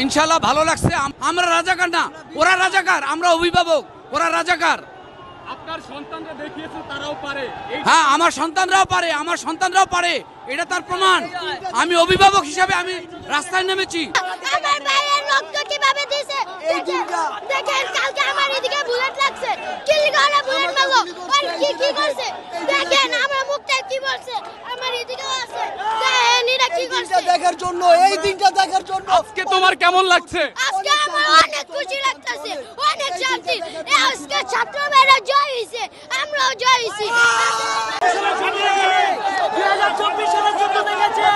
ইনশাআল্লাহ ভালো লাগছে। আমরা রাজাকার না, ওরা রাজাকার, আমরা অভিভাবক, ওরা রাজাকার। আপনার সন্তানরা দেখিয়েছে তারাও পারে। হ্যাঁ, আমার সন্তানরাও পারে, এটা তার প্রমাণ। আমি অভিভাবক হিসাবে আমি রাস্তায় নেমেছি। আমার ভাইয়ের রক্ত কিভাবে দিয়েছে দেখেন, কালকে আমার এদিকে বুলেট লাগছে, কিল করে বুলেট মারলো, আর কি করছে দেখেন, আমার মুখটা কি বলছে, আমার এদিকেও আছে, দেখেন এরা কি করছে দেখার জন্য, এই দিনটা দেখার জন্য। আজকে তোমার কেমন লাগছে? আজকে আমার অনেক খুশি লাগতেছে, অনেক শান্তি। আজকে ছাত্ররা জয় হয়েছে, আমরাও জয় হয়েছি। 2024 সালের যুদ্ধ দেখেছে,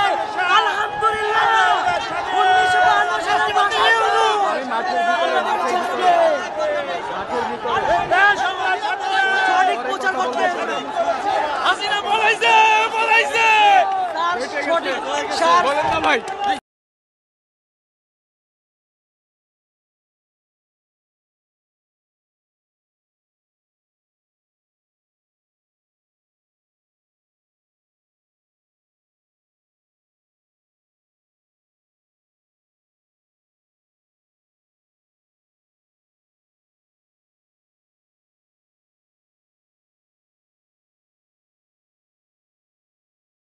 আলহামদুলিল্লাহ। 1952 সালের